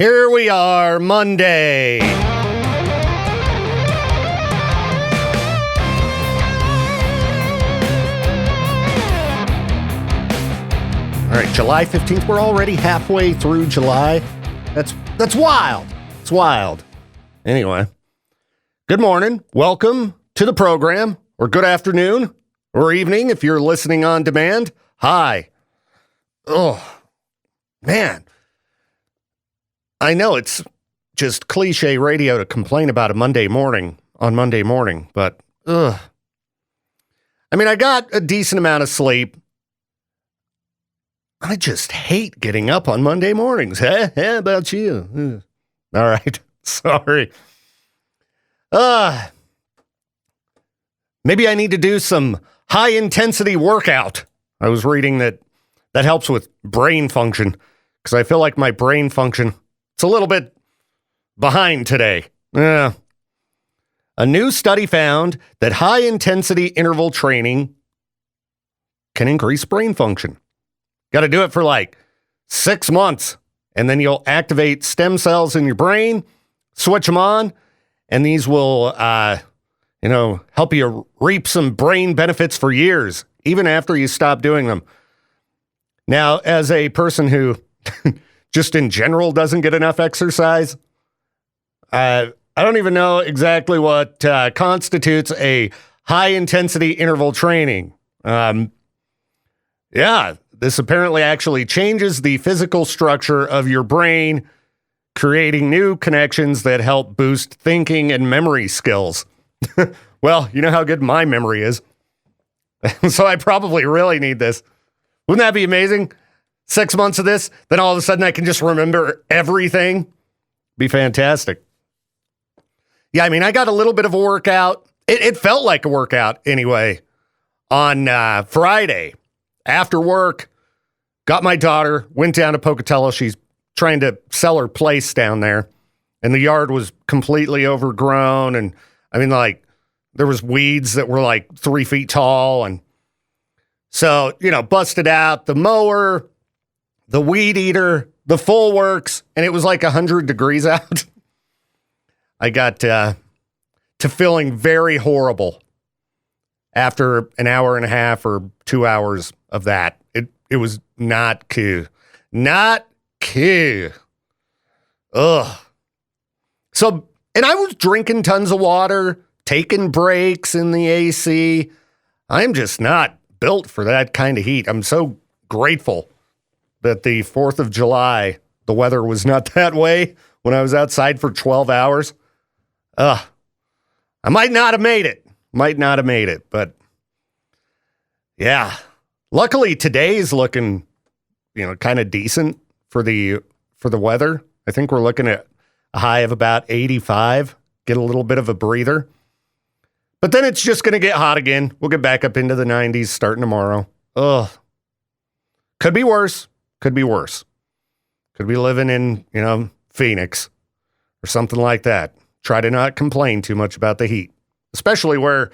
Here we are, Monday. All right, July 15th. We're already halfway through July. That's wild. It's wild. Anyway, good morning. Welcome to the program, or good afternoon, or evening if you're listening on demand. Hi. Oh, man. I know it's just cliche radio to complain about a Monday morning on Monday morning, but I mean, I got a decent amount of sleep. I just hate getting up on Monday mornings. How about you? All right. Sorry. Maybe I need to do some high intensity workout. I was reading that helps with brain function because I feel like my brain function, it's a little bit behind today. A new study found that high intensity interval training can increase brain function. Got to do it for like 6 months, and then you'll activate stem cells in your brain, switch them on, and these will, help you reap some brain benefits for years, even after you stop doing them. Now, as a person who just in general doesn't get enough exercise, I don't even know exactly what constitutes a high-intensity interval training. This apparently actually changes the physical structure of your brain, creating new connections that help boost thinking and memory skills. Well, you know how good my memory is. So I probably really need this. Wouldn't that be amazing? 6 months of this, then all of a sudden I can just remember everything. Be fantastic. Yeah, I mean, I got a little bit of a workout. It felt like a workout anyway on Friday after work. Got my daughter, went down to Pocatello. She's trying to sell her place down there. And the yard was completely overgrown. And I mean, like, there was weeds that were like 3 feet tall. And so, busted out the mower, the weed eater, the full works. And it was like 100 degrees out. I got to feeling very horrible after an hour and a half or 2 hours of that. It was not cool. Not cool. Ugh. So, and I was drinking tons of water, taking breaks in the AC. I'm just not built for that kind of heat. I'm so grateful that the 4th of July, the weather was not that way when I was outside for 12 hours. I might not have made it. But yeah. Luckily, today's looking, kind of decent for the weather. I think we're looking at a high of about 85. Get a little bit of a breather. But then it's just going to get hot again. We'll get back up into the 90s starting tomorrow. Ugh. Could be worse. Could be living in, Phoenix or something like that. Try to not complain too much about the heat, especially where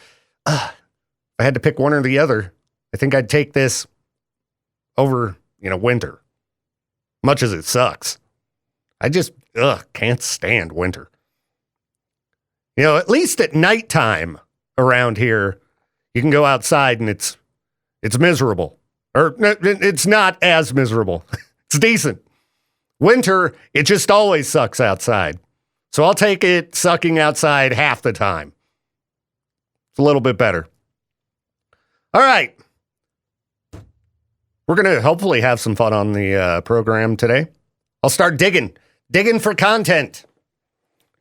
if I had to pick one or the other, I think I'd take this over, winter. Much as it sucks. I just, can't stand winter. At least at nighttime around here, you can go outside and it's miserable. Or it's not as miserable. It's decent. Winter, it just always sucks outside. So I'll take it sucking outside half the time. It's a little bit better. All right. We're going to hopefully have some fun on the program today. I'll start digging for content.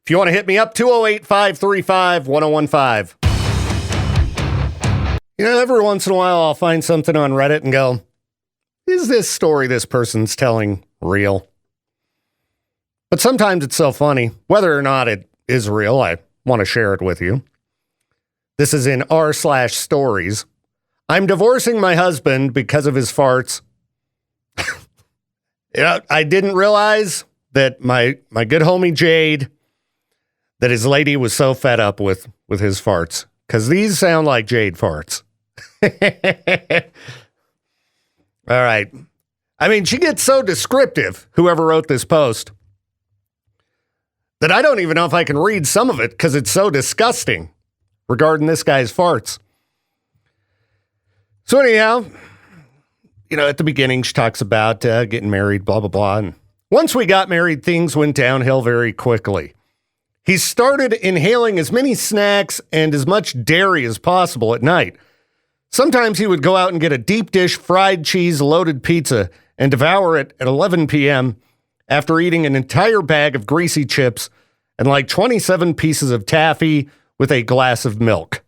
If you want to hit me up, 208-535-1015. Every once in a while I'll find something on Reddit and go, is this story this person's telling real? But sometimes it's so funny, whether or not it is real, I want to share it with you. This is in r/stories. I'm divorcing my husband because of his farts. I didn't realize that my good homie Jade, that his lady was so fed up with his farts. Because these sound like Jade farts. All right. I mean, she gets so descriptive, whoever wrote this post. that I don't even know if I can read some of it because it's so disgusting regarding this guy's farts. So anyhow, at the beginning, she talks about getting married, blah, blah, blah. And once we got married, things went downhill very quickly. He started inhaling as many snacks and as much dairy as possible at night. Sometimes he would go out and get a deep dish fried cheese loaded pizza and devour it at 11 p.m. after eating an entire bag of greasy chips and like 27 pieces of taffy with a glass of milk.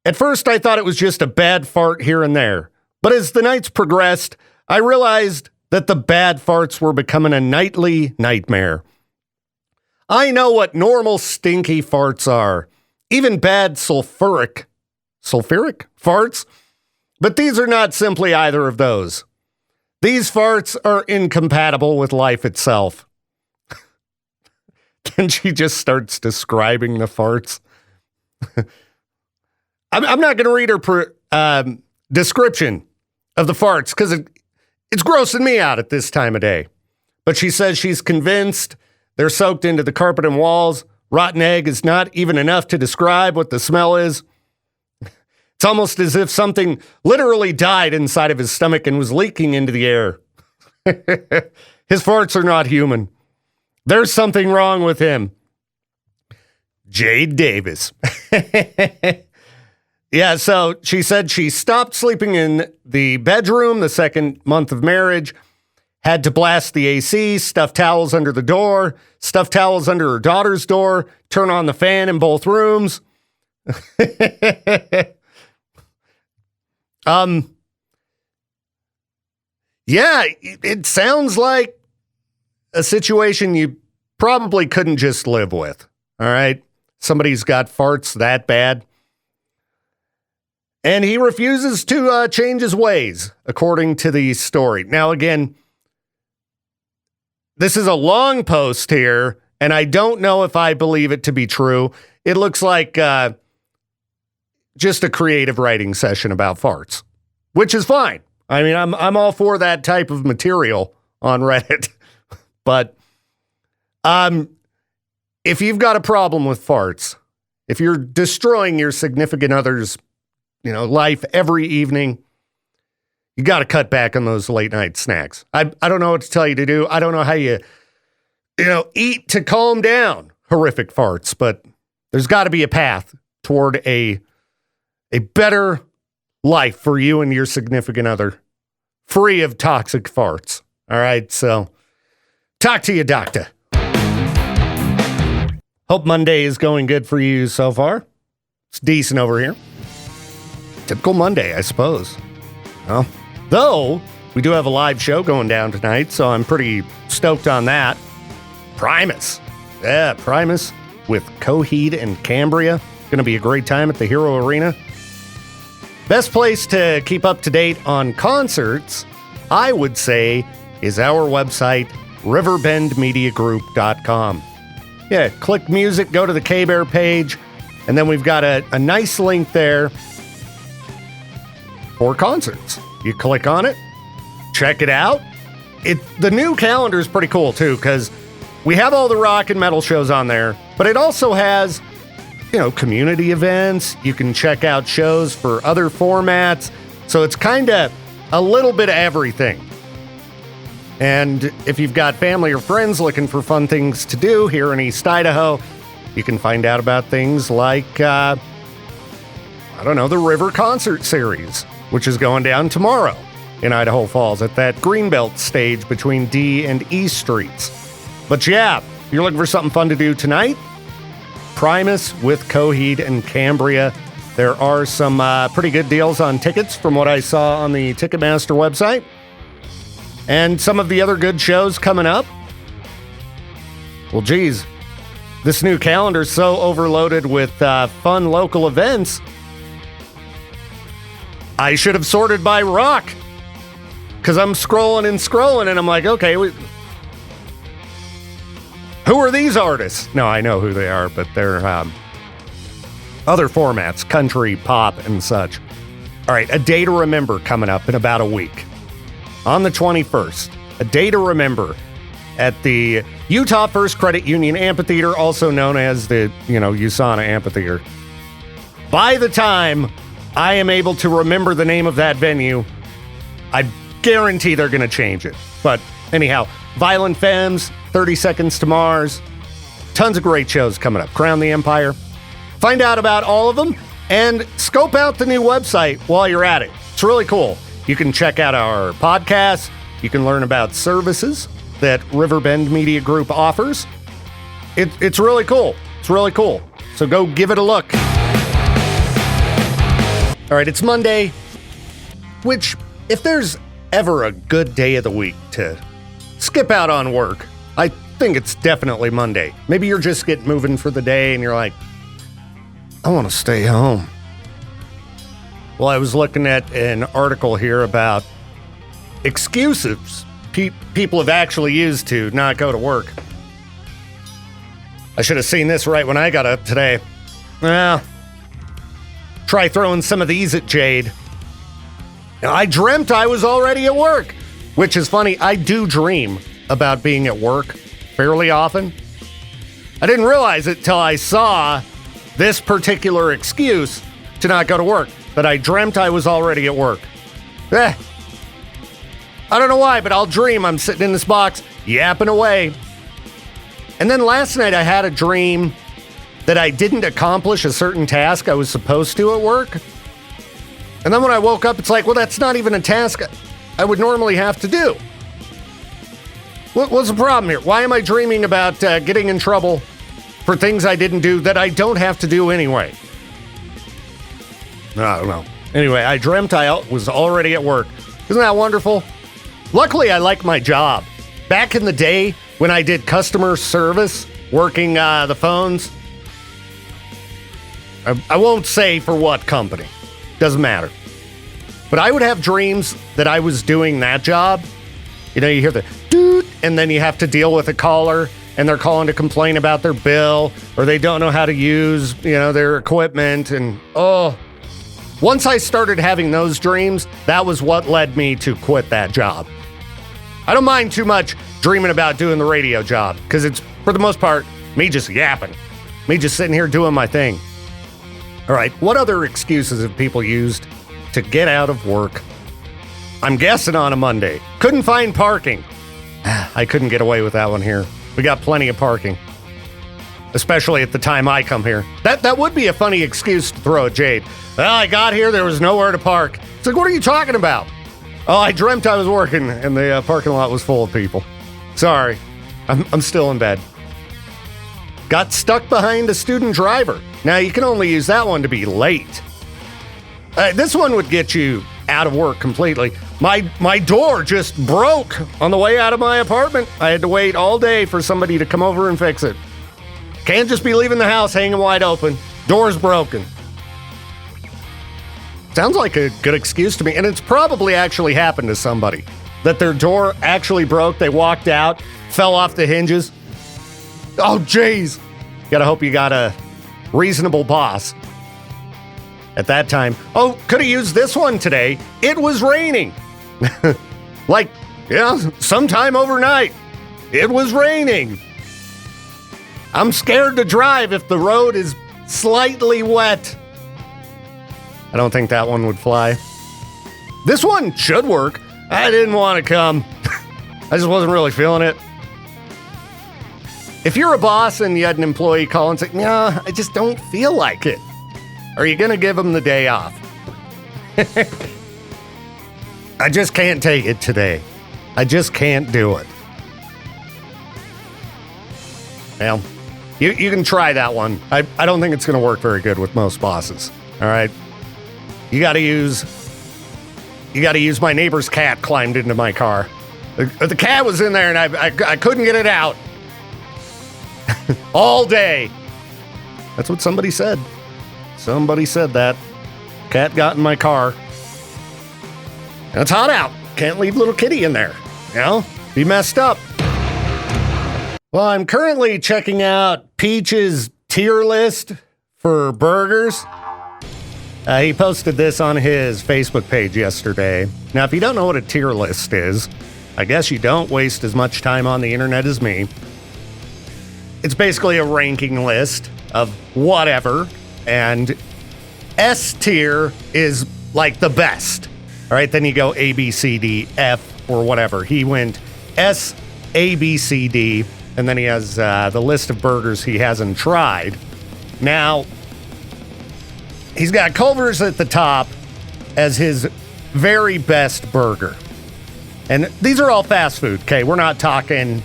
At first, I thought it was just a bad fart here and there. But as the nights progressed, I realized that the bad farts were becoming a nightly nightmare. I know what normal stinky farts are, even bad sulfuric farts, but these are not simply either of those. These farts are incompatible with life itself. Then she just starts describing the farts. I'm not going to read her description of the farts because it's grossing me out at this time of day. But she says she's convinced they're soaked into the carpet and walls. Rotten egg is not even enough to describe what the smell is. It's almost as if something literally died inside of his stomach and was leaking into the air. His farts are not human. There's something wrong with him. Jade Davis. Yeah, so she said she stopped sleeping in the bedroom the second month of marriage, had to blast the AC, stuff towels under the door, stuff towels under her daughter's door, turn on the fan in both rooms. Yeah, it sounds like a situation you probably couldn't just live with. All right. Somebody's got farts that bad. And he refuses to change his ways, according to the story. Now, again, this is a long post here, and I don't know if I believe it to be true. It looks like just a creative writing session about farts, which is fine. I mean, I'm all for that type of material on Reddit. But if you've got a problem with farts, if you're destroying your significant other's life every evening, you got to cut back on those late night snacks. I don't know what to tell you to do. I don't know how you eat to calm down horrific farts, but there's got to be a path toward a better life for you and your significant other, free of toxic farts. All right, so talk to you, doctor. Hope Monday is going good for you so far. It's decent over here. Typical Monday, I suppose. Well, though, we do have a live show going down tonight, so I'm pretty stoked on that. Primus. Yeah, Primus with Coheed and Cambria. Going to be a great time at the Hero Arena. Best place to keep up to date on concerts, I would say, is our website, riverbendmediagroup.com. Yeah, click music, go to the K-Bear page, and then we've got a nice link there for concerts. You click on it, check it out. The new calendar is pretty cool too, because we have all the rock and metal shows on there, but it also has, community events. You can check out shows for other formats. So it's kind of a little bit of everything. And if you've got family or friends looking for fun things to do here in East Idaho, you can find out about things like, the River Concert Series, which is going down tomorrow in Idaho Falls at that Greenbelt stage between D and E Streets. But yeah, if you're looking for something fun to do tonight, Primus with Coheed and Cambria. There are some pretty good deals on tickets from what I saw on the Ticketmaster website. And some of the other good shows coming up. Well, geez, this new calendar's so overloaded with fun local events. I should have sorted by rock, because I'm scrolling and I'm like, okay, who are these artists? No, I know who they are, but they're other formats, country, pop, and such. All right, a day to remember coming up in about a week. On the 21st, a day to remember at the Utah First Credit Union Amphitheater, also known as the, USANA Amphitheater. By the time I am able to remember the name of that venue, I guarantee they're going to change it. But anyhow, Violent Femmes, 30 Seconds to Mars, tons of great shows coming up. Crown the Empire. Find out about all of them and scope out the new website while you're at it. It's really cool. You can check out our podcasts. You can learn about services that Riverbend Media Group offers. It's really cool. It's really cool. So go give it a look. All right, it's Monday, which, if there's ever a good day of the week to skip out on work, I think it's definitely Monday. Maybe you're just getting moving for the day and you're like, I want to stay home. Well, I was looking at an article here about excuses people have actually used to not go to work. I should have seen this right when I got up today. Well, try throwing some of these at Jade. I dreamt I was already at work, which is funny. I do dream about being at work fairly often. I didn't realize it till I saw this particular excuse to not go to work, that I dreamt I was already at work. I don't know why, but I'll dream I'm sitting in this box, yapping away. And then last night I had a dream that I didn't accomplish a certain task I was supposed to at work. And then when I woke up, it's like, well, that's not even a task I would normally have to do. What's the problem here? Why am I dreaming about getting in trouble for things I didn't do that I don't have to do anyway? I don't know. Anyway, I dreamt I was already at work. Isn't that wonderful? Luckily, I like my job. Back in the day when I did customer service, working the phones, I won't say for what company. Doesn't matter. But I would have dreams that I was doing that job. You hear the doot, and then you have to deal with a caller, and they're calling to complain about their bill, or they don't know how to use, their equipment, and once I started having those dreams, that was what led me to quit that job. I don't mind too much dreaming about doing the radio job, because it's, for the most part, me just yapping. Me just sitting here doing my thing. All right, what other excuses have people used to get out of work? I'm guessing on a Monday. Couldn't find parking. I couldn't get away with that one here. We got plenty of parking. Especially at the time I come here. That would be a funny excuse to throw at Jade. Well, I got here, there was nowhere to park. It's like, what are you talking about? Oh, I dreamt I was working and the parking lot was full of people. Sorry, I'm still in bed. Got stuck behind a student driver. Now, you can only use that one to be late. This one would get you out of work completely. My door just broke on the way out of my apartment. I had to wait all day for somebody to come over and fix it. Can't just be leaving the house hanging wide open. Door's broken. Sounds like a good excuse to me, and it's probably actually happened to somebody. That their door actually broke, they walked out, fell off the hinges. Oh, jeez. Gotta hope you got a reasonable boss at that time. Oh, could have used this one today. It was raining. Sometime overnight. It was raining. I'm scared to drive if the road is slightly wet. I don't think that one would fly. This one should work. I didn't want to come. I just wasn't really feeling it. If you're a boss and you had an employee call and say, "No, I just don't feel like it," are you going to give them the day off? I just can't take it today. I just can't do it. Well, you can try that one. I don't think it's going to work very good with most bosses. All right. You got to use my neighbor's cat climbed into my car. The cat was in there and I couldn't get it out. All day. That's what somebody said. Somebody said that. Cat got in my car. And it's hot out. Can't leave little kitty in there. Be messed up. Well, I'm currently checking out Peach's tier list for burgers. He posted this on his Facebook page yesterday. Now, if you don't know what a tier list is, I guess you don't waste as much time on the internet as me. it's basically a ranking list of whatever, and S tier is like the best. All right, then you go A, B, C, D, F, or whatever. He went S, A, B, C, D, and then he has the list of burgers he hasn't tried. Now, he's got Culver's at the top as his very best burger. And these are all fast food, okay? We're not talking,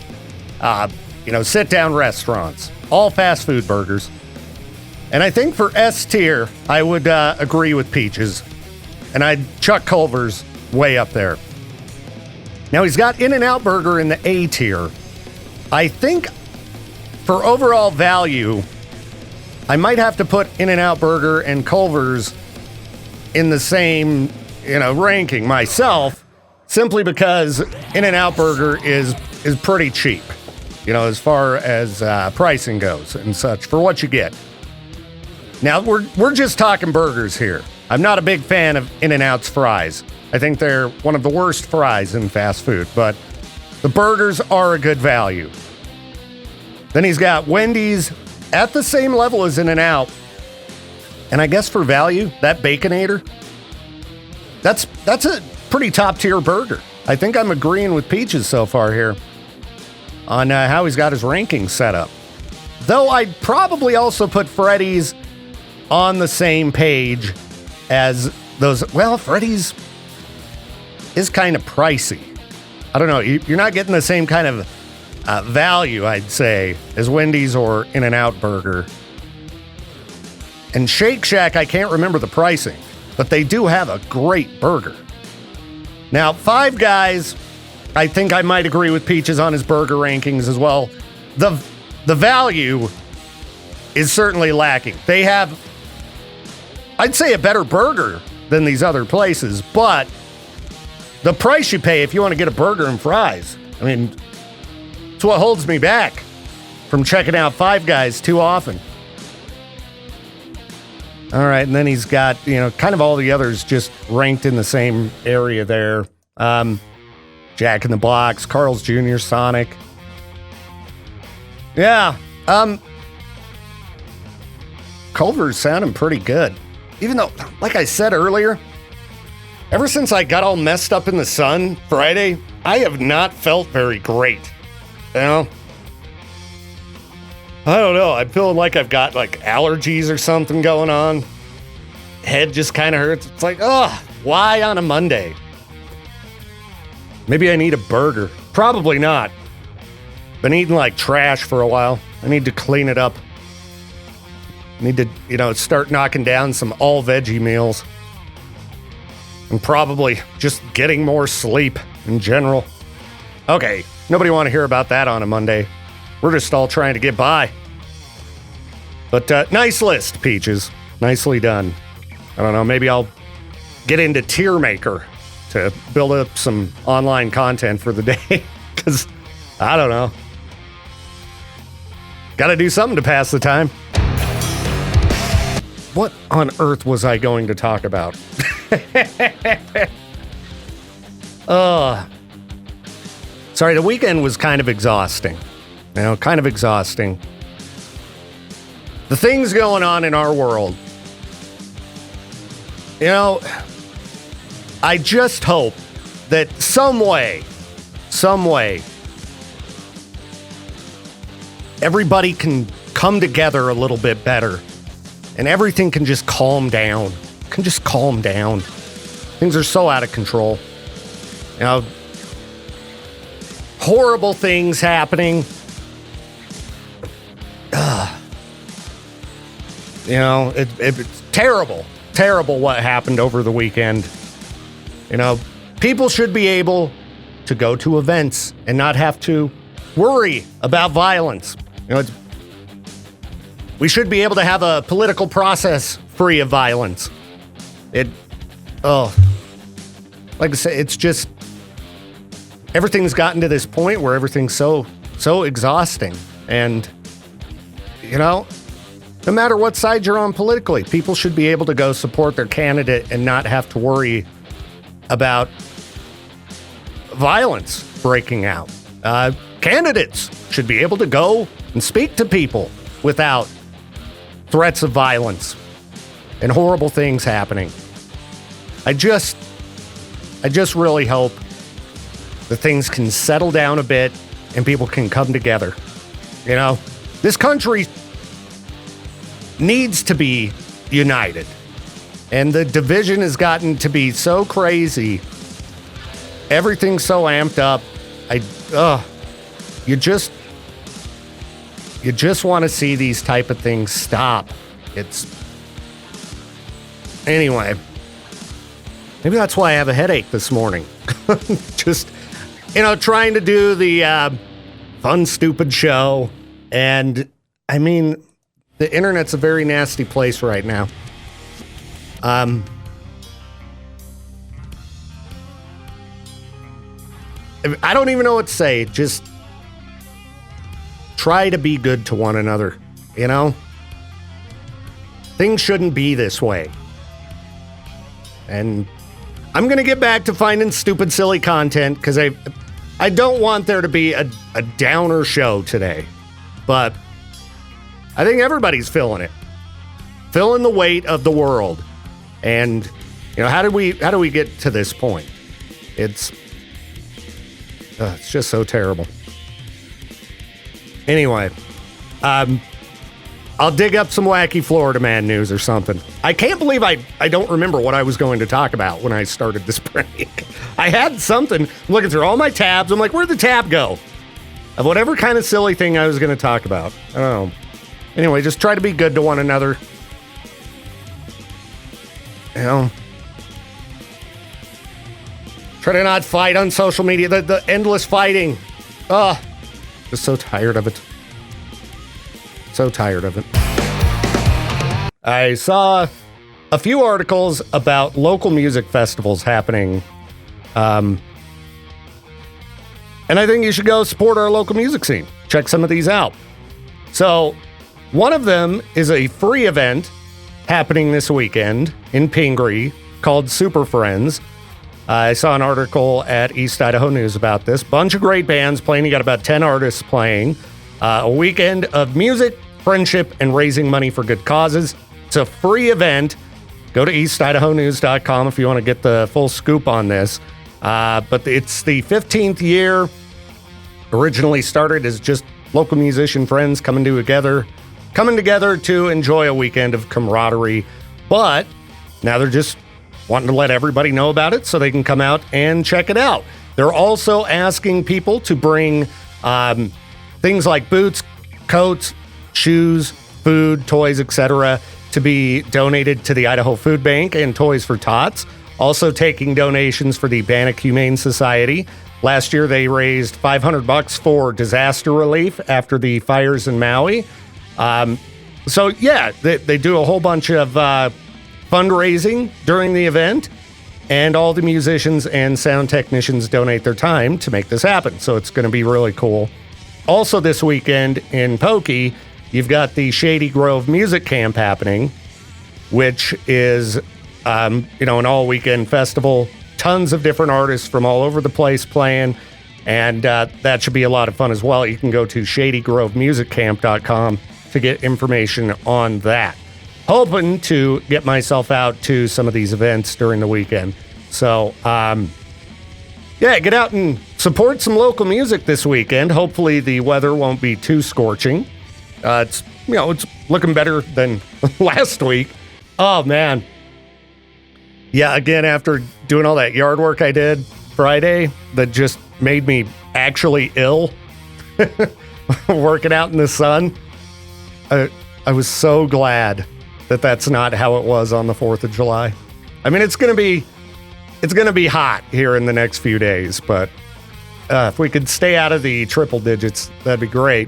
sit-down restaurants. All fast food burgers. And I think for S tier, I would agree with Peaches. And I'd chuck Culver's way up there. Now, he's got In-N-Out Burger in the A tier. I think for overall value, I might have to put In-N-Out Burger and Culver's in the same, ranking myself, simply because In-N-Out Burger is pretty cheap, as far as pricing goes and such for what you get. Now, we're just talking burgers here. I'm not a big fan of In-N-Out's fries. I think they're one of the worst fries in fast food, but the burgers are a good value. Then he's got Wendy's at the same level as In-N-Out. And I guess for value, that Baconator, that's a pretty top-tier burger. I think I'm agreeing with Peaches so far here on how he's got his rankings set up. Though I'd probably also put Freddy's on the same page as those. Well, Freddy's is kind of pricey. I don't know. You're not getting the same kind of value, I'd say, as Wendy's or In-N-Out Burger. And Shake Shack, I can't remember the pricing, but they do have a great burger. Now, Five Guys, I think I might agree with Peaches on his burger rankings as well. The value is certainly lacking. They have, I'd say, a better burger than these other places, but the price you pay if you want to get a burger and fries, I mean, it's what holds me back from checking out Five Guys too often. All right, and then he's got, kind of all the others just ranked in the same area there. Jack in the Box, Carl's Jr., Sonic. Yeah, Culver's sounding pretty good. Even though, like I said earlier, ever since I got all messed up in the sun Friday, I have not felt very great. I don't know. I'm feeling like I've got allergies or something going on. Head just kind of hurts. It's like, why on a Monday? Maybe I need a burger. Probably not. Been eating like trash for a while. I need to clean it up. I need to, start knocking down some all veggie meals. And probably just getting more sleep in general. Okay, nobody want to hear about that on a Monday. We're just all trying to get by. But nice list, Peaches. Nicely done. I don't know, maybe I'll get into Tier Maker to build up some online content for the day. Because, I don't know. Gotta do something to pass the time. What on earth was I going to talk about? Sorry, the weekend was kind of exhausting. Kind of exhausting. The things going on in our world. I just hope that some way, everybody can come together a little bit better and everything can just calm down. Things are so out of control. Horrible things happening. It's terrible what happened over the weekend. People should be able to go to events and not have to worry about violence. We should be able to have a political process free of violence. Like I said, it's just, everything's gotten to this point where everything's so exhausting. And, no matter what side you're on politically, people should be able to go support their candidate and not have to worry about violence breaking out. Candidates should be able to go and speak to people without threats of violence and horrible things happening. I just really hope that things can settle down a bit and people can come together. You know, this country needs to be united. And the division has gotten to be so crazy. Everything's so amped up. You just want to see these type of things stop. Anyway, maybe that's why I have a headache this morning. Just, trying to do the fun, stupid show. And I mean, the internet's a very nasty place right now. I don't even know what to say. Just try to be good to one another, Things shouldn't be this way. And I'm going to get back to finding stupid, silly content because I don't want there to be a downer show today. But I think everybody's feeling it. Feeling the weight of the world. And, how do we get to this point? It's just so terrible. Anyway, I'll dig up some wacky Florida man news or something. I can't believe I don't remember what I was going to talk about when I started this break. I had something. I'm looking through all my tabs. I'm like, where'd the tab go? Of whatever kind of silly thing I was going to talk about. I don't know. Anyway, just try to be good to one another. Try to not fight on social media. The endless fighting. Just so tired of it. So tired of it. I saw a few articles about local music festivals happening. And I think you should go support our local music scene. Check some of these out. So, one of them is a free event happening this weekend in Pingree called Super Friends. I saw an article at East Idaho News about this. Bunch of great bands playing. You got about 10 artists playing. A weekend of music, friendship, and raising money for good causes. It's a free event. Go to eastidahonews.com if you want to get the full scoop on this. But it's the 15th year. Originally started as just local musician friends coming together to enjoy a weekend of camaraderie. But now they're just wanting to let everybody know about it so they can come out and check it out. They're also asking people to bring things like boots, coats, shoes, food, toys, etc. to be donated to the Idaho Food Bank and Toys for Tots. Also taking donations for the Bannock Humane Society. Last year, they raised $500 for disaster relief after the fires in Maui. They do a whole bunch of fundraising during the event, and all the musicians and sound technicians donate their time to make this happen. So it's going to be really cool. Also this weekend in Pokey, you've got the Shady Grove Music Camp happening, which is, an all-weekend festival. Tons of different artists from all over the place playing, and that should be a lot of fun as well. You can go to shadygrovemusiccamp.com to get information on that. Hoping to get myself out to some of these events during the weekend. So, get out and support some local music this weekend. Hopefully the weather won't be too scorching. It's looking better than last week. Oh, man. Yeah, again, after doing all that yard work I did Friday, that just made me actually ill. Working out in the sun. I was so glad that that's not how it was on the 4th of July. I mean, it's going to be hot here in the next few days, but if we could stay out of the triple digits, that'd be great.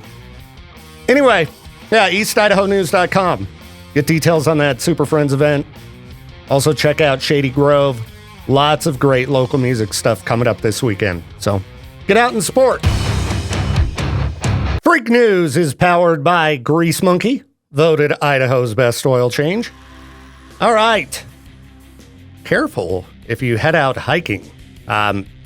Anyway, eastidahonews.com. Get details on that Super Friends event. Also check out Shady Grove. Lots of great local music stuff coming up this weekend. So get out and support. Freak News is powered by Grease Monkey, voted Idaho's best oil change. All right. Careful if you head out hiking.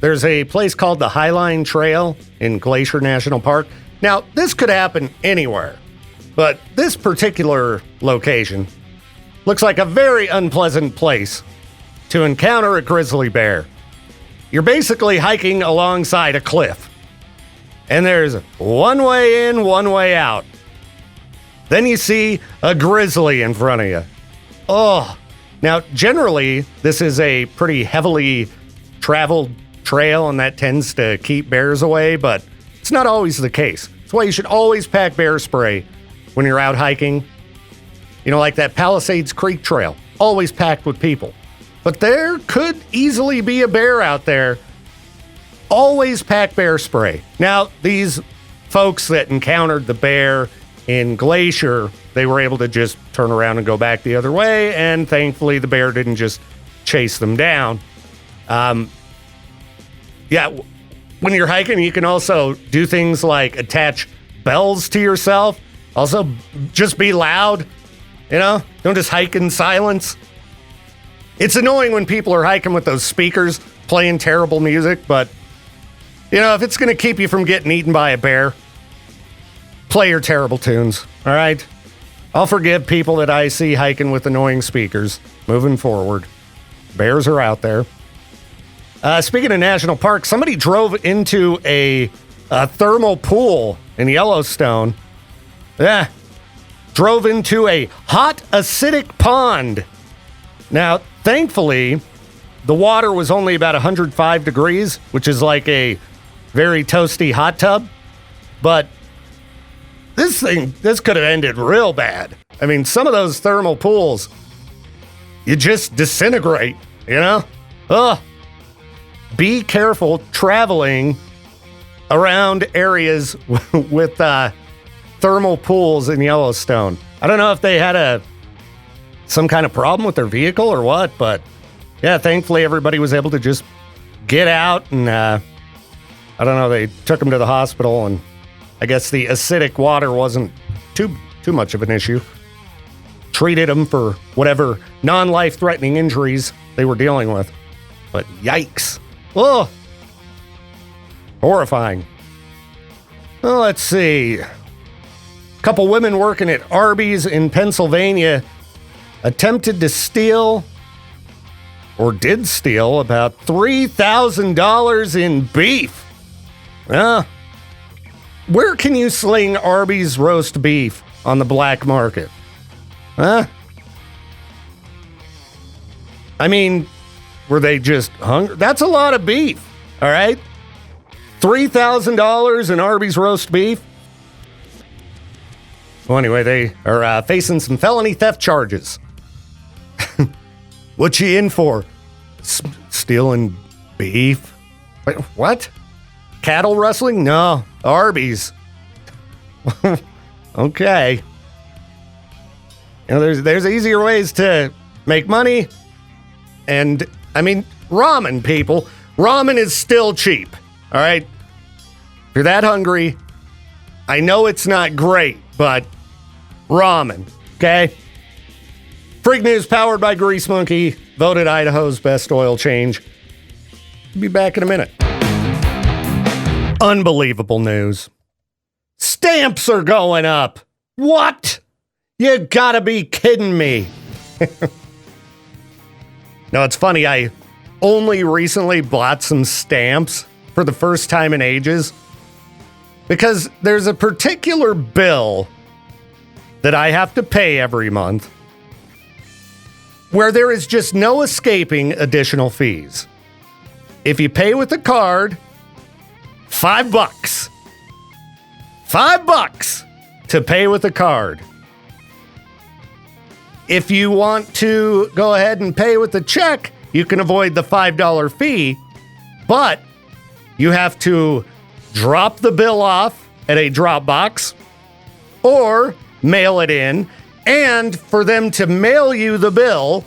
There's a place called the Highline Trail in Glacier National Park. Now, this could happen anywhere, but this particular location looks like a very unpleasant place to encounter a grizzly bear. You're basically hiking alongside a cliff, and there's one way in, one way out. Then you see a grizzly in front of you. Oh, now generally this is a pretty heavily traveled trail, and that tends to keep bears away, but it's not always the case. That's why you should always pack bear spray when you're out hiking. You know, like that Palisades Creek Trail, always packed with people. But there could easily be a bear out there. Always pack bear spray. Now, these folks that encountered the bear in Glacier, they were able to just turn around and go back the other way, and thankfully the bear didn't just chase them down. When you're hiking, you can also do things like attach bells to yourself. Also, just be loud. You know, don't just hike in silence. It's annoying when people are hiking with those speakers playing terrible music, but, you know, if it's going to keep you from getting eaten by a bear, play your terrible tunes, all right? I'll forgive people that I see hiking with annoying speakers moving forward. Bears are out there. Speaking of national parks, somebody drove into a thermal pool in Yellowstone. Yeah. Drove into a hot acidic pond. Now, thankfully, the water was only about 105 degrees, which is like a very toasty hot tub. But this could have ended real bad. I mean, some of those thermal pools, you just disintegrate, you know? Ugh. Be careful traveling around areas with thermal pools in Yellowstone. I don't know if they had some kind of problem with their vehicle or what, but yeah, thankfully everybody was able to just get out, and I don't know, they took them to the hospital, and I guess the acidic water wasn't too much of an issue. Treated them for whatever non-life-threatening injuries they were dealing with. But yikes. Oh, horrifying. Well, let's see. A couple women working at Arby's in Pennsylvania attempted to steal, or did steal, about $3,000 in beef. Where can you sling Arby's roast beef on the black market? Huh? I mean, were they just hungry? That's a lot of beef, all right? $3,000 in Arby's roast beef? Well, anyway, they are facing some felony theft charges. What you in for? Stealing beef? Wait, what? Cattle rustling? No, Arby's. Okay. You know, there's easier ways to make money. And, I mean, ramen, people. Ramen is still cheap, all right? If you're that hungry, I know it's not great, but ramen, okay? Freak News powered by Grease Monkey, voted Idaho's best oil change. Be back in a minute. Unbelievable news. Stamps are going up. What? You gotta be kidding me. No, it's funny. I only recently bought some stamps for the first time in ages because there's a particular bill that I have to pay every month where there is just no escaping additional fees. If you pay with a card, $5. $5 to pay with a card. If you want to go ahead and pay with a check, you can avoid the $5 fee, but you have to drop the bill off at a drop box or mail it in, and for them to mail you the bill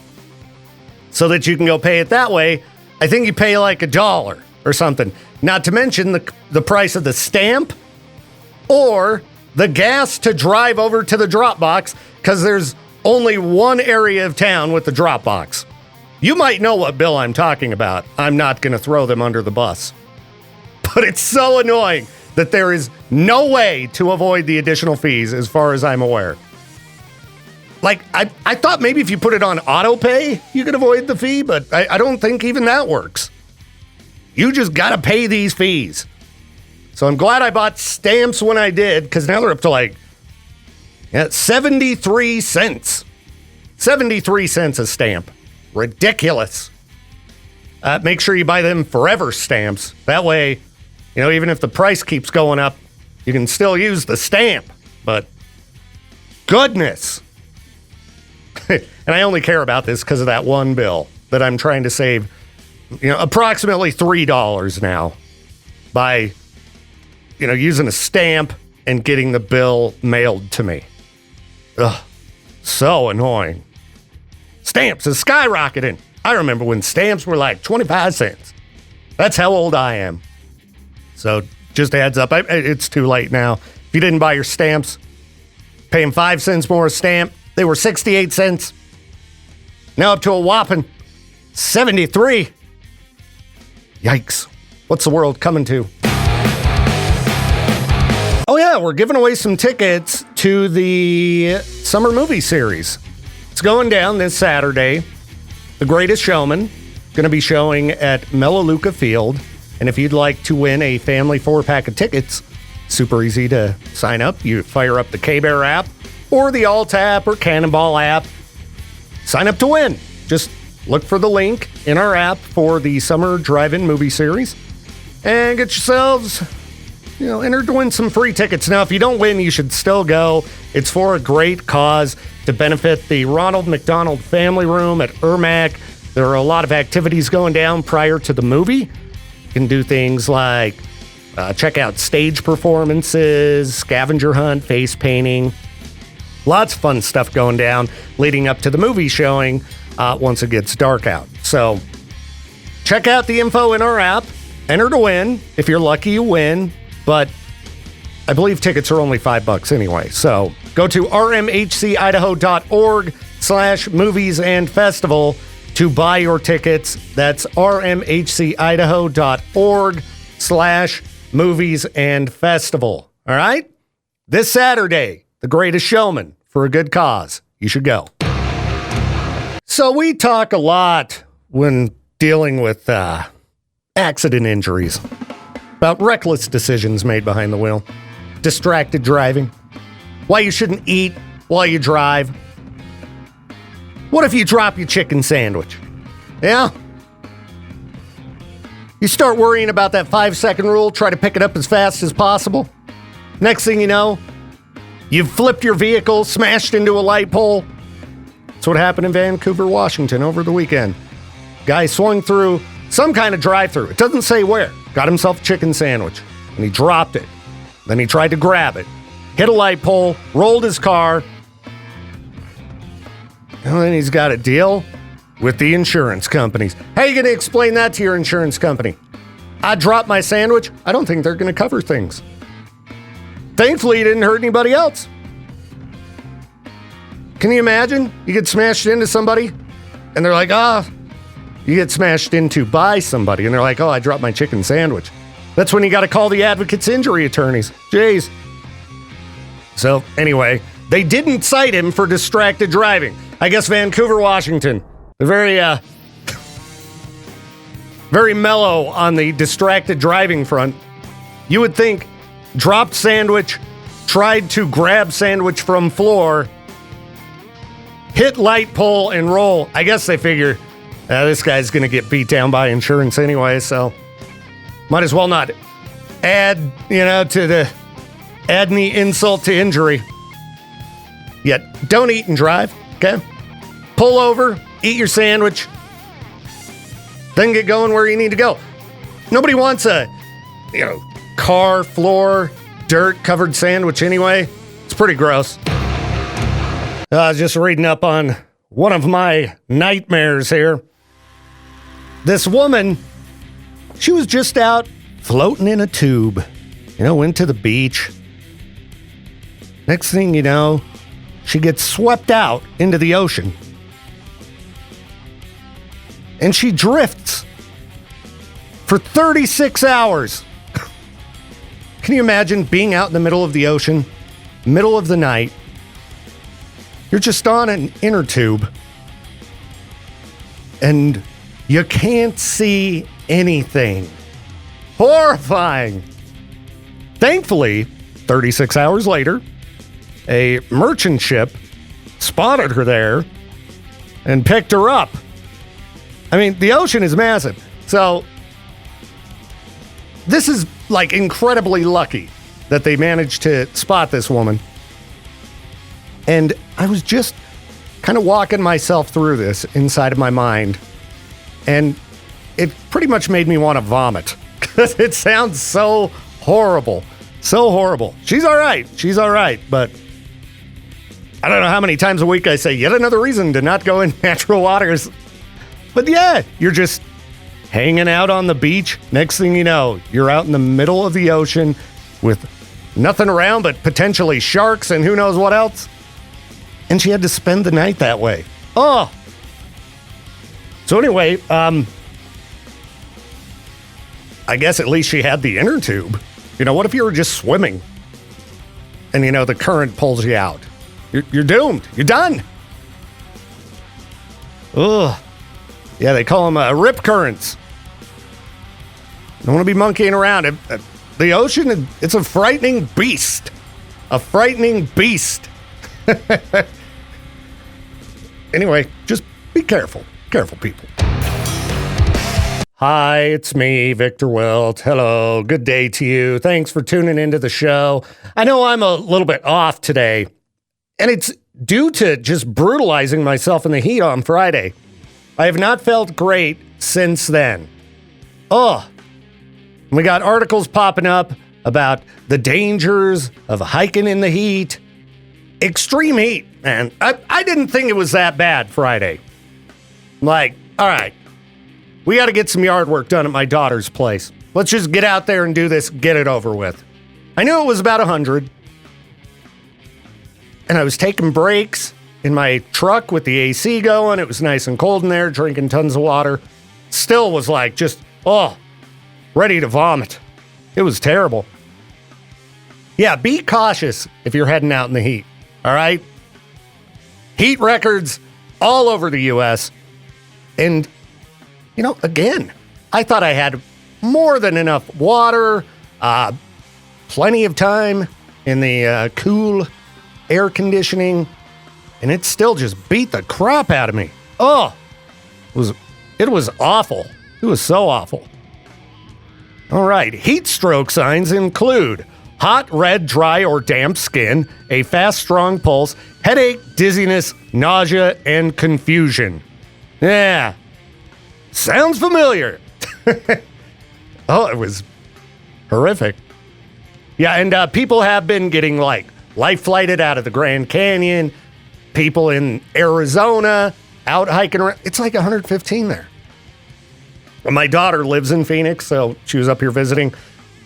so that you can go pay it that way, I think you pay like $1 or something. Not to mention the price of the stamp or the gas to drive over to the drop box, because there's only one area of town with the drop box. You might know what bill I'm talking about. I'm not going to throw them under the bus. But it's so annoying that there is no way to avoid the additional fees as far as I'm aware. Like, I thought maybe if you put it on auto pay, you could avoid the fee, but I don't think even that works. You just got to pay these fees. So I'm glad I bought stamps when I did, because now they're up to like 73 cents. 73 cents a stamp. Ridiculous. Make sure you buy them forever stamps. That way, even if the price keeps going up, you can still use the stamp. But goodness. And I only care about this because of that one bill that I'm trying to save, approximately $3 now by, using a stamp and getting the bill mailed to me. Ugh, so annoying. Stamps is skyrocketing. I remember when stamps were like 25 cents. That's how old I am. So just a heads up, it's too late now. If you didn't buy your stamps, paying 5 cents more a stamp, they were 68 cents. Now up to a whopping 73. Yikes. What's the world coming to? Oh yeah, we're giving away some tickets to the summer movie series. It's going down this Saturday. The Greatest Showman, going to be showing at Melaleuca Field. And if you'd like to win a family 4-pack of tickets, super easy to sign up. You fire up the K-Bear app or the Alt-app or Cannonball app. Sign up to win. Just look for the link in our app for the summer drive-in movie series and get yourselves, entered to win some free tickets. Now, if you don't win, you should still go. It's for a great cause to benefit the Ronald McDonald Family Room at Ermac. There are a lot of activities going down prior to the movie. You can do things like check out stage performances, scavenger hunt, face painting. Lots of fun stuff going down leading up to the movie showing once it gets dark out. So check out the info in our app. Enter to win. If you're lucky, you win. But I believe tickets are only $5 anyway. So go to rmhcidaho.org/movies and festival to buy your tickets. That's rmhcidaho.org/movies and festival. All right? This Saturday, The Greatest Showman, for a good cause. You should go. So we talk a lot when dealing with accident injuries about reckless decisions made behind the wheel, distracted driving, why you shouldn't eat while you drive. What if you drop your chicken sandwich? Yeah? You start worrying about that 5-second rule, try to pick it up as fast as possible. Next thing you know, you've flipped your vehicle, smashed into a light pole. That's what happened in Vancouver, Washington over the weekend. Guy swung through some kind of drive-thru. It doesn't say where. Got himself a chicken sandwich, and he dropped it. Then he tried to grab it, hit a light pole, rolled his car, and then he's got to deal with the insurance companies. How are you going to explain that to your insurance company? I dropped my sandwich. I don't think they're going to cover things. Thankfully, he didn't hurt anybody else. Can you imagine? You get smashed into somebody, and they're like, you get smashed into by somebody, and they're like, I dropped my chicken sandwich. That's when you got to call the advocates' injury attorneys. Jeez. So, anyway, they didn't cite him for distracted driving. I guess Vancouver, Washington, they're very mellow on the distracted driving front. You would think dropped sandwich, tried to grab sandwich from floor, hit light pole, and roll. I guess they figure, this guy's going to get beat down by insurance anyway, so might as well not add any insult to injury. Yet, don't eat and drive, okay? Pull over, eat your sandwich, then get going where you need to go. Nobody wants a, car floor, dirt-covered sandwich anyway. It's pretty gross. I was just reading up on one of my nightmares here. This woman, she was just out floating in a tube, went to the beach. Next thing you know, she gets swept out into the ocean. And she drifts for 36 hours. Can you imagine being out in the middle of the ocean, middle of the night? You're just on an inner tube, and you can't see anything. Horrifying. Thankfully, 36 hours later, a merchant ship spotted her there and picked her up. I mean, the ocean is massive. So this is like incredibly lucky that they managed to spot this woman. And I was just kind of walking myself through this inside of my mind. And it pretty much made me want to vomit because it sounds so horrible. So horrible. She's all right. She's all right. But I don't know how many times a week I say yet another reason to not go in natural waters. But yeah, you're just hanging out on the beach. Next thing you know, you're out in the middle of the ocean with nothing around but potentially sharks and who knows what else. And she had to spend the night that way. Oh. So anyway, I guess at least she had the inner tube. You know, what if you were just swimming and, you know, the current pulls you out? You're doomed. You're done. Ugh. Yeah, they call them rip currents. Don't want to be monkeying around. The ocean, it's a frightening beast. A frightening beast. Anyway, just be careful. Careful, people. Hi, it's me, Victor Wilt. Hello, good day to you. Thanks for tuning into the show. I know I'm a little bit off today, and it's due to just brutalizing myself in the heat on Friday. I have not felt great since then. Oh, we got articles popping up about the dangers of hiking in the heat. Extreme heat, man. I didn't think it was that bad Friday. Like, all right, we got to get some yard work done at my daughter's place. Let's just get out there and do this, get it over with. I knew it was about 100. And I was taking breaks in my truck with the AC going. It was nice and cold in there, drinking tons of water. Still was like just, ready to vomit. It was terrible. Yeah, be cautious if you're heading out in the heat, all right? Heat records all over the U.S. And, you know, again, I thought I had more than enough water, plenty of time in the cool air conditioning, and it still just beat the crap out of me. Oh, it was awful. It was so awful. All right, heat stroke signs include hot, red, dry, or damp skin, a fast, strong pulse, headache, dizziness, nausea, and confusion. Yeah, sounds familiar. Oh, it was horrific. Yeah, and people have been getting like life flighted out of the Grand Canyon. People in Arizona out hiking around. It's like 115 there. My daughter lives in Phoenix, so she was up here visiting.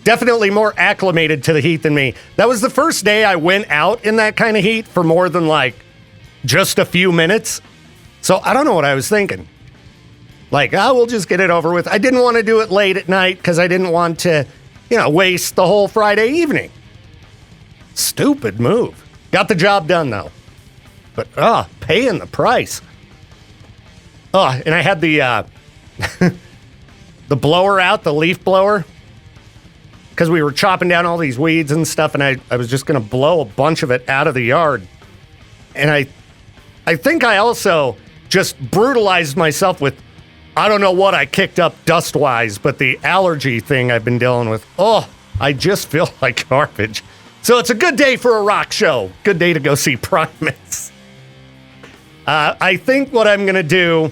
Definitely more acclimated to the heat than me. That was the first day I went out in that kind of heat for more than like just a few minutes. So I don't know what I was thinking. Like, we'll just get it over with. I didn't want to do it late at night because I didn't want to, waste the whole Friday evening. Stupid move. Got the job done, though. But, paying the price. And I had the the blower out, the leaf blower, because we were chopping down all these weeds and stuff, and I was just going to blow a bunch of it out of the yard. And I think I also just brutalized myself with, I don't know what I kicked up dust-wise, but the allergy thing I've been dealing with. I just feel like garbage. So it's a good day for a rock show. Good day to go see Primus. I think what I'm going to do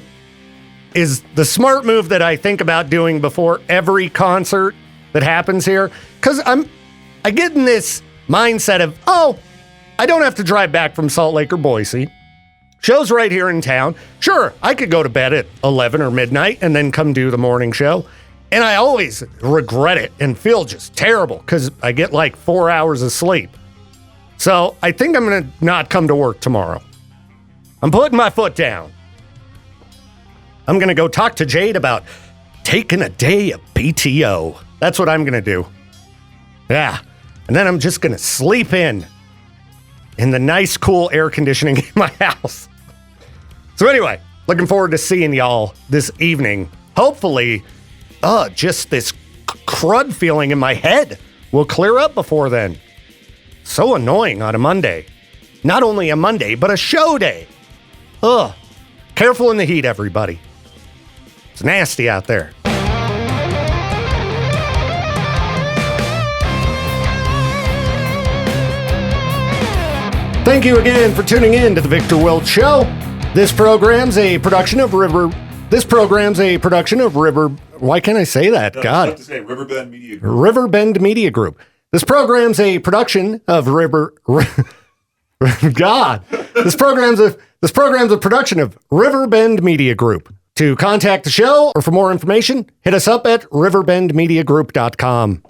is the smart move that I think about doing before every concert that happens here. Because I get in this mindset of, I don't have to drive back from Salt Lake or Boise. Show's right here in town. Sure, I could go to bed at 11 or midnight and then come do the morning show. And I always regret it and feel just terrible because I get like 4 hours of sleep. So I think I'm going to not come to work tomorrow. I'm putting my foot down. I'm going to go talk to Jade about taking a day of PTO. That's what I'm going to do. Yeah. And then I'm just going to sleep in the nice, cool air conditioning in my house. So anyway, looking forward to seeing y'all this evening. Hopefully, just this crud feeling in my head will clear up before then. So annoying on a Monday. Not only a Monday, but a show day. Ugh. Careful in the heat, everybody. It's nasty out there. Thank you again for tuning in to the Victor Welch Show. This program's a production of River. Why can't I say that? No, God. I have to say Riverbend Media Group. Riverbend Media Group. This program's a production of God. This program's a production of Riverbend Media Group. To contact the show or for more information, hit us up at riverbendmediagroup.com.